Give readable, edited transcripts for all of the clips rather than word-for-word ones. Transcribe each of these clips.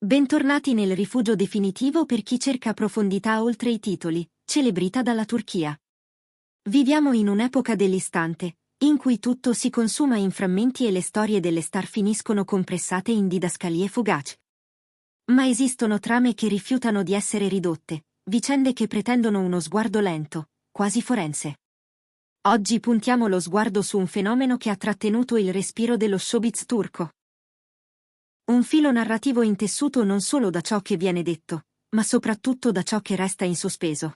Bentornati nel rifugio definitivo per chi cerca profondità oltre i titoli, celebrita dalla Turchia. Viviamo in un'epoca dell'istante, in cui tutto si consuma in frammenti e le storie delle star finiscono compressate in didascalie fugaci. Ma esistono trame che rifiutano di essere ridotte, vicende che pretendono uno sguardo lento, quasi forense. Oggi puntiamo lo sguardo su un fenomeno che ha trattenuto il respiro dello showbiz turco. Un filo narrativo intessuto non solo da ciò che viene detto, ma soprattutto da ciò che resta in sospeso.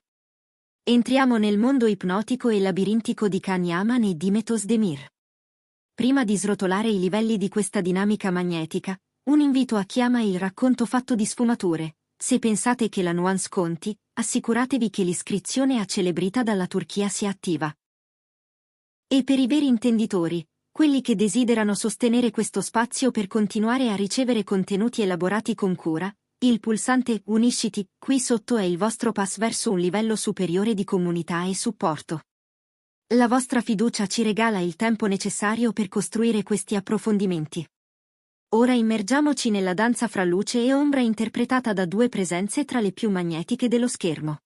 Entriamo nel mondo ipnotico e labirintico di Can Yaman e Dimetos Demir. Prima di srotolare i livelli di questa dinamica magnetica, un invito a chi ama il racconto fatto di sfumature. Se pensate che la nuance conti, assicuratevi che l'iscrizione a Celebrita dalla Turchia sia attiva. E per i veri intenditori, quelli che desiderano sostenere questo spazio per continuare a ricevere contenuti elaborati con cura, il pulsante Unisciti qui sotto è il vostro pass verso un livello superiore di comunità e supporto. La vostra fiducia ci regala il tempo necessario per costruire questi approfondimenti. Ora immergiamoci nella danza fra luce e ombra interpretata da due presenze tra le più magnetiche dello schermo.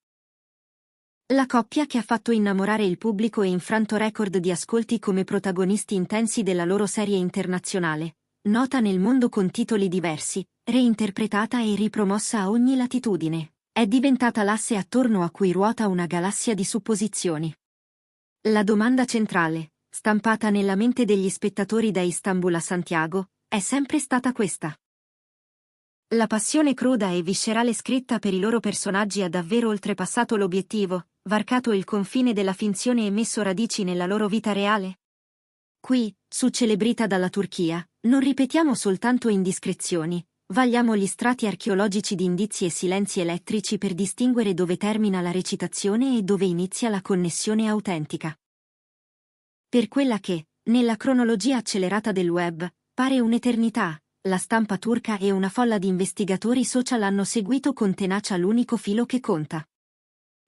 La coppia che ha fatto innamorare il pubblico e infranto record di ascolti come protagonisti intensi della loro serie internazionale, nota nel mondo con titoli diversi, reinterpretata e ripromossa a ogni latitudine, è diventata l'asse attorno a cui ruota una galassia di supposizioni. La domanda centrale, stampata nella mente degli spettatori da Istanbul a Santiago, è sempre stata questa. La passione cruda e viscerale scritta per i loro personaggi ha davvero oltrepassato l'obiettivo, varcato il confine della finzione e messo radici nella loro vita reale? Qui, su Celebrita dalla Turchia, non ripetiamo soltanto indiscrezioni, vagliamo gli strati archeologici di indizi e silenzi elettrici per distinguere dove termina la recitazione e dove inizia la connessione autentica. Per quella che, nella cronologia accelerata del web, pare un'eternità, la stampa turca e una folla di investigatori social hanno seguito con tenacia l'unico filo che conta.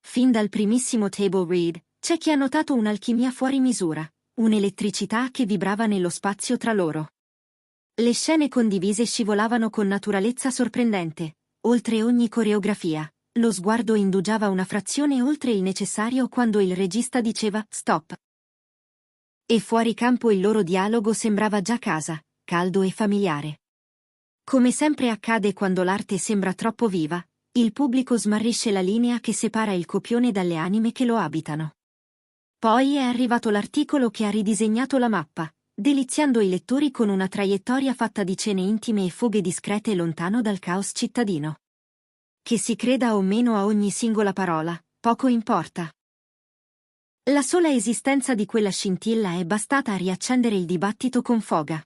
Fin dal primissimo table read, c'è chi ha notato un'alchimia fuori misura, un'elettricità che vibrava nello spazio tra loro. Le scene condivise scivolavano con naturalezza sorprendente, oltre ogni coreografia, lo sguardo indugiava una frazione oltre il necessario quando il regista diceva stop. E fuori campo il loro dialogo sembrava già casa, caldo e familiare. Come sempre accade quando l'arte sembra troppo viva, il pubblico smarrisce la linea che separa il copione dalle anime che lo abitano. Poi è arrivato l'articolo che ha ridisegnato la mappa, deliziando i lettori con una traiettoria fatta di cene intime e fughe discrete lontano dal caos cittadino. Che si creda o meno a ogni singola parola, poco importa. La sola esistenza di quella scintilla è bastata a riaccendere il dibattito con foga.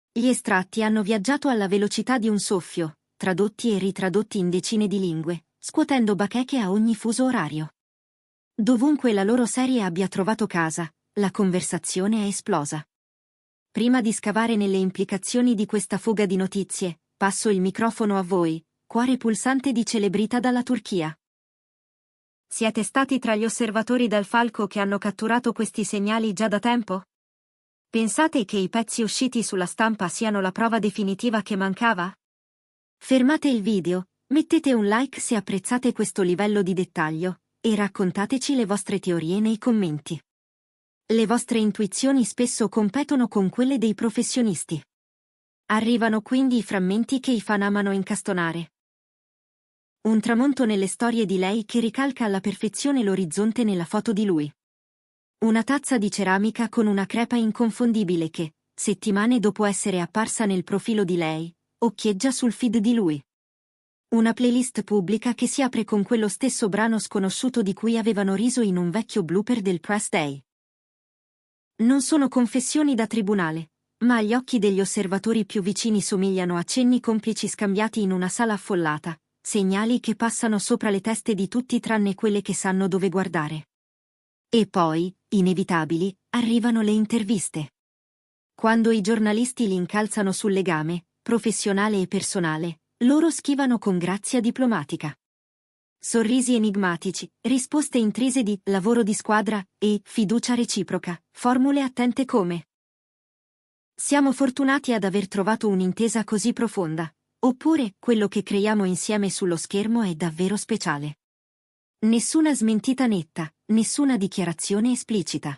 Gli estratti hanno viaggiato alla velocità di un soffio, tradotti e ritradotti in decine di lingue, scuotendo bacheche a ogni fuso orario. Dovunque la loro serie abbia trovato casa, la conversazione è esplosa. Prima di scavare nelle implicazioni di questa fuga di notizie, passo il microfono a voi, cuore pulsante di Celebrita dalla Turchia. Siete stati tra gli osservatori dal falco che hanno catturato questi segnali già da tempo? Pensate che i pezzi usciti sulla stampa siano la prova definitiva che mancava? Fermate il video, mettete un like se apprezzate questo livello di dettaglio, e raccontateci le vostre teorie nei commenti. Le vostre intuizioni spesso competono con quelle dei professionisti. Arrivano quindi i frammenti che i fan amano incastonare. Un tramonto nelle storie di lei che ricalca alla perfezione l'orizzonte nella foto di lui. Una tazza di ceramica con una crepa inconfondibile che, settimane dopo essere apparsa nel profilo di lei, occhieggia sul feed di lui. Una playlist pubblica che si apre con quello stesso brano sconosciuto di cui avevano riso in un vecchio blooper del press day. Non sono confessioni da tribunale, ma agli occhi degli osservatori più vicini somigliano a cenni complici scambiati in una sala affollata, segnali che passano sopra le teste di tutti tranne quelle che sanno dove guardare. E poi, inevitabili, arrivano le interviste. Quando i giornalisti li incalzano sul legame, professionale e personale, loro schivano con grazia diplomatica. Sorrisi enigmatici, risposte intrise di lavoro di squadra e fiducia reciproca, formule attente come. Siamo fortunati ad aver trovato un'intesa così profonda. Oppure, quello che creiamo insieme sullo schermo è davvero speciale. Nessuna smentita netta, nessuna dichiarazione esplicita.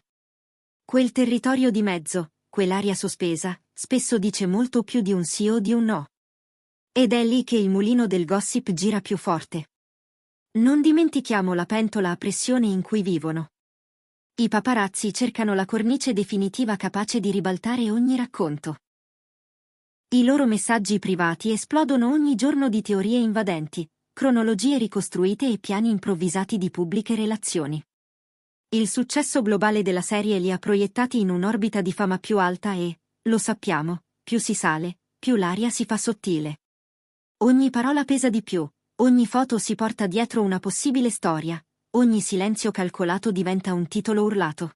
Quel territorio di mezzo, quell'aria sospesa, spesso dice molto più di un sì o di un no. Ed è lì che il mulino del gossip gira più forte. Non dimentichiamo la pentola a pressione in cui vivono. I paparazzi cercano la cornice definitiva capace di ribaltare ogni racconto. I loro messaggi privati esplodono ogni giorno di teorie invadenti, cronologie ricostruite e piani improvvisati di pubbliche relazioni. Il successo globale della serie li ha proiettati in un'orbita di fama più alta e, lo sappiamo, più si sale, più l'aria si fa sottile. Ogni parola pesa di più, ogni foto si porta dietro una possibile storia, ogni silenzio calcolato diventa un titolo urlato.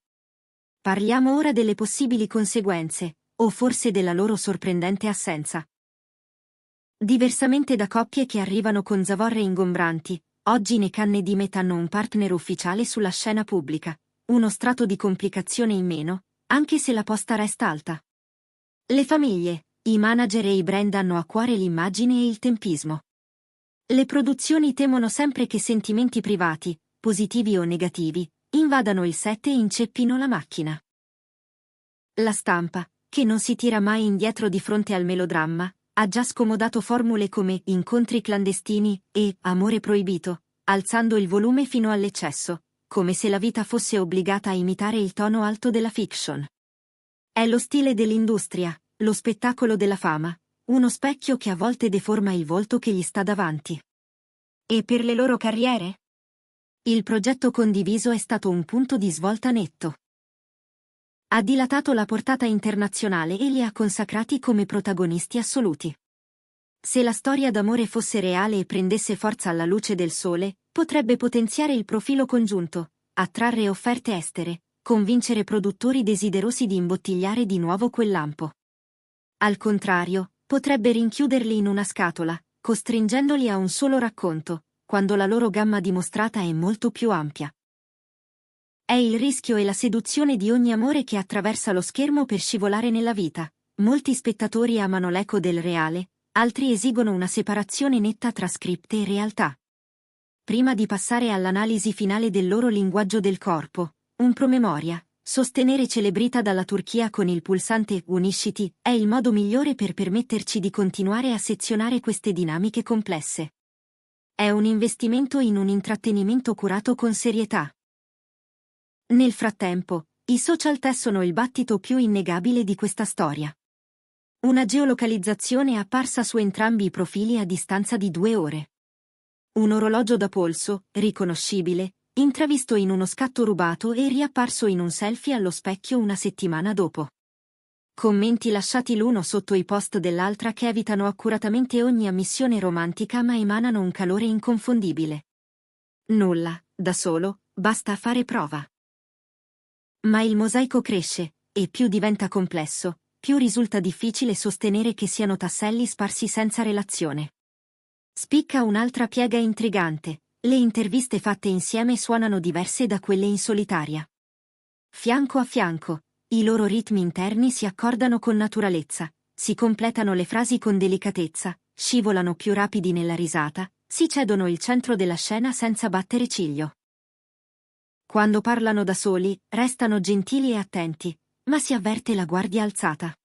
Parliamo ora delle possibili conseguenze, o forse della loro sorprendente assenza. Diversamente da coppie che arrivano con zavorre ingombranti, oggi Nick e Dimet hanno un partner ufficiale sulla scena pubblica, uno strato di complicazione in meno, anche se la posta resta alta. Le famiglie, i manager e i brand hanno a cuore l'immagine e il tempismo. Le produzioni temono sempre che sentimenti privati, positivi o negativi, invadano il set e inceppino la macchina. La stampa, che non si tira mai indietro di fronte al melodramma, ha già scomodato formule come incontri clandestini e amore proibito, alzando il volume fino all'eccesso, come se la vita fosse obbligata a imitare il tono alto della fiction. È lo stile dell'industria, lo spettacolo della fama, uno specchio che a volte deforma il volto che gli sta davanti. E per le loro carriere? Il progetto condiviso è stato un punto di svolta netto. Ha dilatato la portata internazionale e li ha consacrati come protagonisti assoluti. Se la storia d'amore fosse reale e prendesse forza alla luce del sole, potrebbe potenziare il profilo congiunto, attrarre offerte estere, convincere produttori desiderosi di imbottigliare di nuovo quel lampo. Al contrario, potrebbe rinchiuderli in una scatola, costringendoli a un solo racconto, quando la loro gamma dimostrata è molto più ampia. È il rischio e la seduzione di ogni amore che attraversa lo schermo per scivolare nella vita. Molti spettatori amano l'eco del reale, altri esigono una separazione netta tra script e realtà. Prima di passare all'analisi finale del loro linguaggio del corpo, un promemoria: sostenere Celebrita dalla Turchia con il pulsante Unisciti è il modo migliore per permetterci di continuare a sezionare queste dinamiche complesse. È un investimento in un intrattenimento curato con serietà. Nel frattempo, i social tessono il battito più innegabile di questa storia. Una geolocalizzazione apparsa su entrambi i profili a distanza di 2 ore. Un orologio da polso, riconoscibile, intravisto in uno scatto rubato e riapparso in un selfie allo specchio una settimana dopo. Commenti lasciati l'uno sotto i post dell'altra che evitano accuratamente ogni ammissione romantica ma emanano un calore inconfondibile. Nulla, da solo, basta fare prova. Ma il mosaico cresce, e più diventa complesso, più risulta difficile sostenere che siano tasselli sparsi senza relazione. Spicca un'altra piega intrigante: le interviste fatte insieme suonano diverse da quelle in solitaria. Fianco a fianco, i loro ritmi interni si accordano con naturalezza, si completano le frasi con delicatezza, scivolano più rapidi nella risata, si cedono il centro della scena senza battere ciglio. Quando parlano da soli, restano gentili e attenti, ma si avverte la guardia alzata.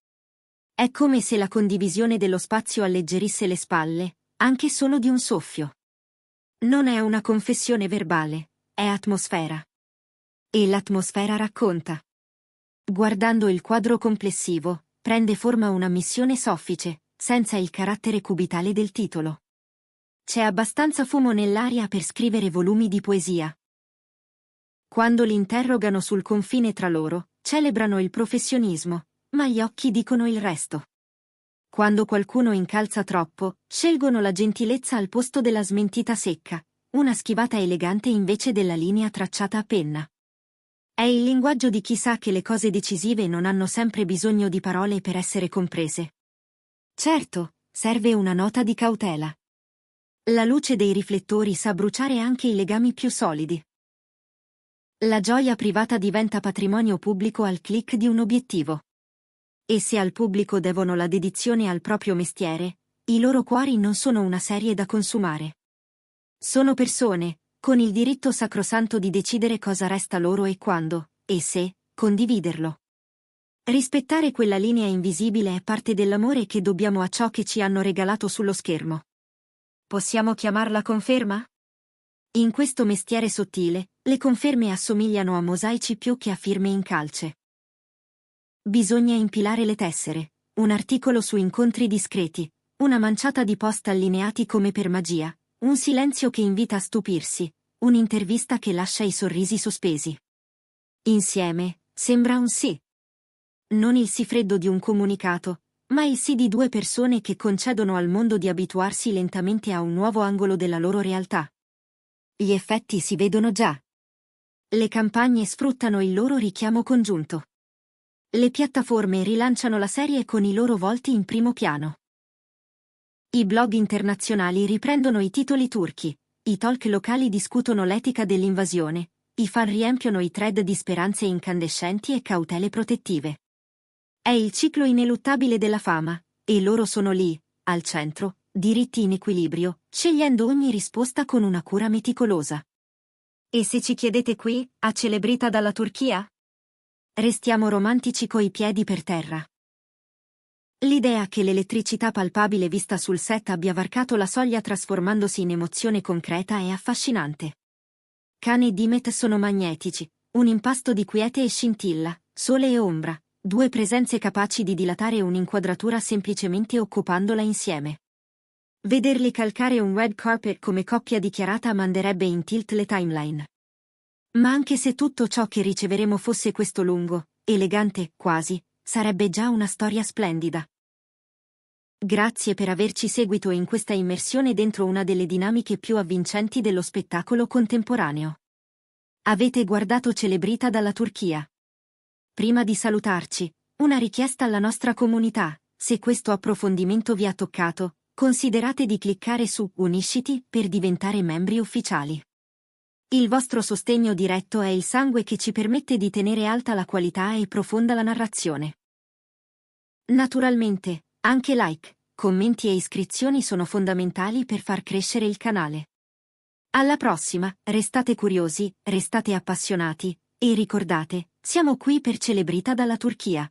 È come se la condivisione dello spazio alleggerisse le spalle, anche solo di un soffio. Non è una confessione verbale, è atmosfera. E l'atmosfera racconta. Guardando il quadro complessivo, prende forma una missione soffice, senza il carattere cubitale del titolo. C'è abbastanza fumo nell'aria per scrivere volumi di poesia. Quando li interrogano sul confine tra loro, celebrano il professionismo, ma gli occhi dicono il resto. Quando qualcuno incalza troppo, scelgono la gentilezza al posto della smentita secca, una schivata elegante invece della linea tracciata a penna. È il linguaggio di chi sa che le cose decisive non hanno sempre bisogno di parole per essere comprese. Certo, serve una nota di cautela. La luce dei riflettori sa bruciare anche i legami più solidi. La gioia privata diventa patrimonio pubblico al click di un obiettivo. E se al pubblico devono la dedizione al proprio mestiere, I loro cuori non sono una serie da consumare. Sono persone, con il diritto sacrosanto di decidere cosa resta loro e quando, e se, condividerlo. Rispettare quella linea invisibile è parte dell'amore che dobbiamo a ciò che ci hanno regalato sullo schermo. Possiamo chiamarla conferma? In questo mestiere sottile, le conferme assomigliano a mosaici più che a firme in calce. Bisogna impilare le tessere, un articolo su incontri discreti, una manciata di post allineati come per magia, un silenzio che invita a stupirsi, un'intervista che lascia i sorrisi sospesi. Insieme, sembra un sì. Non il sì freddo di un comunicato, ma il sì di due persone che concedono al mondo di abituarsi lentamente a un nuovo angolo della loro realtà. Gli effetti si vedono già. Le campagne sfruttano il loro richiamo congiunto. Le piattaforme rilanciano la serie con i loro volti in primo piano. I blog internazionali riprendono i titoli turchi, i talk locali discutono l'etica dell'invasione, i fan riempiono i thread di speranze incandescenti e cautele protettive. È il ciclo ineluttabile della fama, e loro sono lì, al centro, diritti in equilibrio, scegliendo ogni risposta con una cura meticolosa. E se ci chiedete qui, a Celebrita dalla Turchia? Restiamo romantici coi piedi per terra. L'idea che l'elettricità palpabile vista sul set abbia varcato la soglia trasformandosi in emozione concreta è affascinante. Kane e Dimet sono magnetici, un impasto di quiete e scintilla, sole e ombra, due presenze capaci di dilatare un'inquadratura semplicemente occupandola insieme. Vederli calcare un red carpet come coppia dichiarata manderebbe in tilt le timeline. Ma anche se tutto ciò che riceveremo fosse questo lungo, elegante, quasi, sarebbe già una storia splendida. Grazie per averci seguito in questa immersione dentro una delle dinamiche più avvincenti dello spettacolo contemporaneo. Avete guardato Celebrita dalla Turchia. Prima di salutarci, una richiesta alla nostra comunità: se questo approfondimento vi ha toccato, considerate di cliccare su Unisciti per diventare membri ufficiali. Il vostro sostegno diretto è il sangue che ci permette di tenere alta la qualità e profonda la narrazione. Naturalmente, anche like, commenti e iscrizioni sono fondamentali per far crescere il canale. Alla prossima, restate curiosi, restate appassionati, e ricordate, siamo qui per Celebrita dalla Turchia.